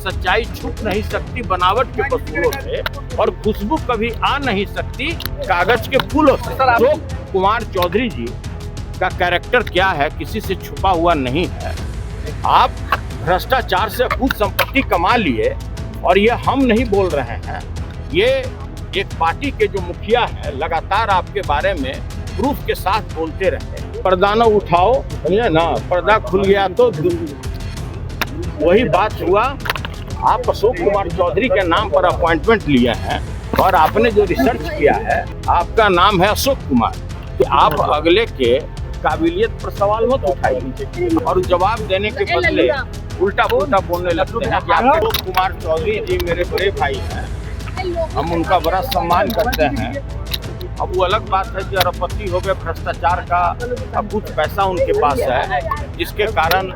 सच्चाई छुप नहीं सकती बनावट के वसूलों से, और खुशबू कभी आ नहीं सकती कागज के फूलों से। अशोक कुमार चौधरी जी का कैरेक्टर क्या है किसी से छुपा हुआ नहीं है। आप भ्रष्टाचार से खूब संपत्ति कमा लिए, और ये हम नहीं बोल रहे हैं, ये एक पार्टी के जो मुखिया है लगातार आपके बारे में प्रूफ के साथ बोलते रहे। पर्दा न उठाओ, समझे ना, पर्दा खुल गया तो वही बात हुआ। आप अशोक कुमार चौधरी के नाम पर अपॉइंटमेंट लिए हैं, और आपने जो रिसर्च किया है आपका नाम है अशोक कुमार। कि आप अगले के काबिलियत पर सवाल मत उठाइए, और जवाब देने के बदले उल्टा पुल्टा बोलने लगते हैं कि अशोक कुमार चौधरी जी मेरे बड़े भाई हैं, हम उनका बड़ा सम्मान करते हैं। अब वो अलग बात है कि अरबपति हो गए भ्रष्टाचार का, अब कुछ पैसा उनके पास है जिसके कारण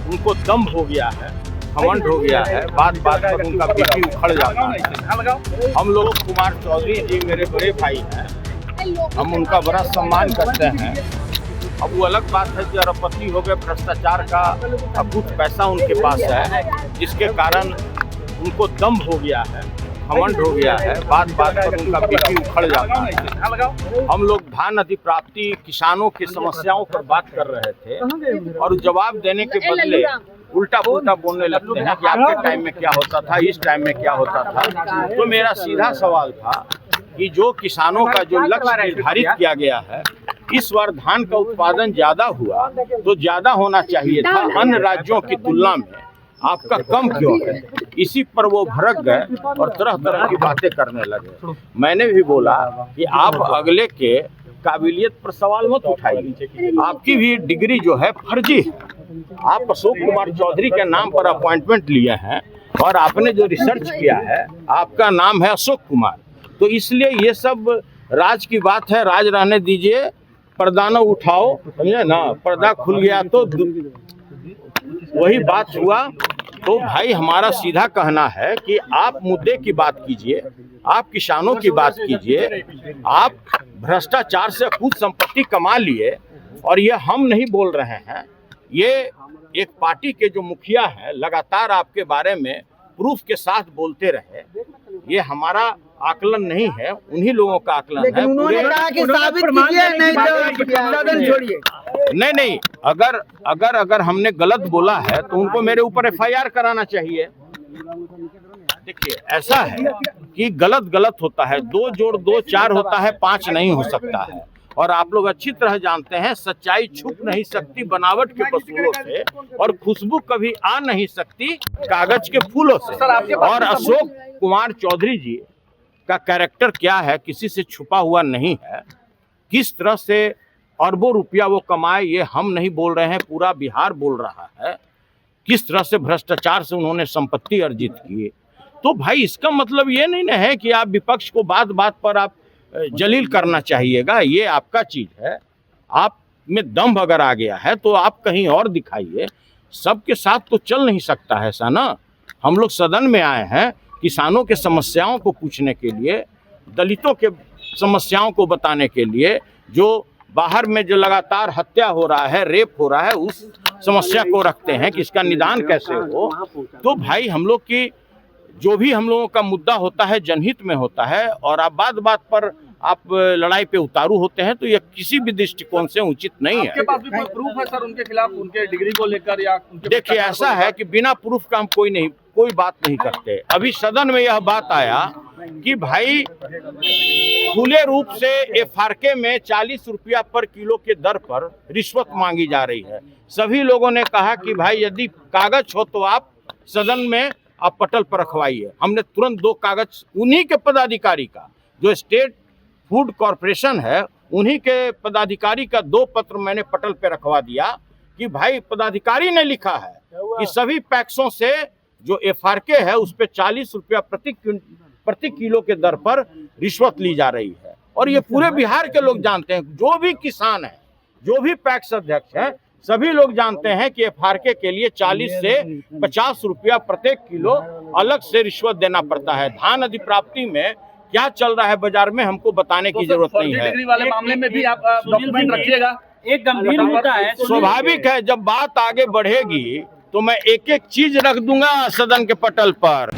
उनको दम्भ हो गया है, घमंड हो गया है, बात बात पर उनका बीपी उखड़ जाता है। हम लोग कुमार चौधरी जी मेरे बड़े भाई हैं, हम उनका बड़ा सम्मान करते हैं। अब वो अलग बात है कि अरबपति हो गए भ्रष्टाचार का, अब कुछ पैसा उनके पास है जिसके कारण उनको दम्भ हो गया है, घमंड हो गया है, बात बात पर उनका बीपी उखड़ जाता है। हम लोग धान अधिप्राप्ति किसानों की समस्याओं पर बात कर रहे थे, और जवाब देने के बदले उल्टा पुल्टा बोलने लगते हैं कि आपके टाइम में क्या होता था, इस टाइम में क्या होता था। तो मेरा सीधा सवाल था कि जो किसानों का जो लक्ष्य निर्धारित किया गया है, इस बार धान का उत्पादन ज्यादा हुआ तो ज्यादा होना चाहिए था अन्य राज्यों की तुलना में, आपका कम क्यों है? इसी पर वो भड़क गए और तरह तरह की बातें करने लगे। मैंने भी बोला कि आप अगले के काबिलियत पर सवाल मत उठाइए, आपकी भी डिग्री जो है फर्जी है। आप अशोक कुमार चौधरी के नाम पर अपॉइंटमेंट लिए हैं, और आपने जो रिसर्च किया है आपका नाम है अशोक कुमार। तो इसलिए ये सब राज की बात है, राज रहने दीजिए, पर्दा न उठाओ, समझे ना, पर्दा खुल गया तो वही बात हुआ। तो भाई हमारा सीधा कहना है कि आप मुद्दे की बात कीजिए, आप किसानों की बात कीजिए। आप भ्रष्टाचार से खुद संपत्ति कमा लिए, और ये हम नहीं बोल रहे हैं, ये एक पार्टी के जो मुखिया है लगातार आपके बारे में प्रूफ के साथ बोलते रहे। ये हमारा आकलन नहीं है, उन्हीं लोगों का आकलन है। उन्होंने कहा कि साबित कीजिए, नहीं तो सदन छोड़िए। नहीं, अगर हमने गलत बोला है तो उनको मेरे ऊपर FIR कराना चाहिए। देखिए ऐसा है कि गलत होता है, 2 जोड़ 2 4 होता है, 5 नहीं हो सकता है। और आप लोग अच्छी तरह जानते हैं सच्चाई छुप नहीं सकती बनावट के वसूलों से, और खुशबू कभी आ नहीं सकती कागज के फूलों से। और अशोक कुमार चौधरी जी का कैरेक्टर क्या है किसी से छुपा हुआ नहीं है। किस तरह से अरबों रुपया वो कमाए ये हम नहीं बोल रहे हैं, पूरा बिहार बोल रहा है। किस तरह से भ्रष्टाचार से उन्होंने संपत्ति अर्जित की। तो भाई इसका मतलब ये नहीं ना है कि आप विपक्ष को बात बात पर आप जलील करना चाहिएगा, ये आपका चीज है। आप में दम्भ अगर आ गया है तो आप कहीं और दिखाइए, सबके साथ तो चल नहीं सकता है ऐसा ना। हम लोग सदन में आए हैं किसानों के समस्याओं को पूछने के लिए, दलितों के समस्याओं को बताने के लिए, जो बाहर में जो लगातार हत्या हो रहा है, रेप हो रहा है, उस समस्या को रखते हैं कि इसका निदान कैसे हो। तो भाई हम लोग की जो भी हम लोगों का मुद्दा होता है जनहित में होता है, और आप बात बात पर आप लड़ाई पे उतारू होते हैं, तो यह किसी भी दृष्टिकोण से उचित नहीं है। आपके पास भी कोई प्रूफ है सर उनके खिलाफ, उनके डिग्री को लेकर या देखिए ऐसा है कि बिना प्रूफ का हम कोई बात नहीं करते। अभी सदन में यह बात आया कि भाई खुले रूप से FRK में 40 रुपया पर किलो के दर पर रिश्वत मांगी जा रही है। सभी लोगों ने कहा कि भाई यदि कागज हो तो आप सदन में आप पटल पर रखवाइए। हमने तुरंत 2 कागज उन्हीं के पदाधिकारी का, जो स्टेट फूड कॉर्पोरेशन है, उन्हीं के पदाधिकारी का 2 पत्र मैंने पटल पे रखवा दिया कि भाई पदाधिकारी ने लिखा है कि सभी पैक्सों से जो FRK है उस पे 40 रुपया प्रति किलो के दर पर रिश्वत ली जा रही है। और ये पूरे बिहार के लोग जानते हैं, जो भी किसान है, जो भी पैक्स अध्यक्ष है, सभी लोग जानते हैं कि FRK के लिए 40 से 50 रुपया प्रत्येक किलो अलग से रिश्वत देना पड़ता है। धान अधिप्राप्ति में क्या चल रहा है बाजार में हमको बताने की जरूरत नहीं है। डिग्री वाले मामले में भी आप डॉक्यूमेंट रखिएगा। एक गंभीर मुद्दा है, स्वाभाविक है जब बात आगे बढ़ेगी तो मैं एक एक चीज रख दूंगा सदन के पटल पर।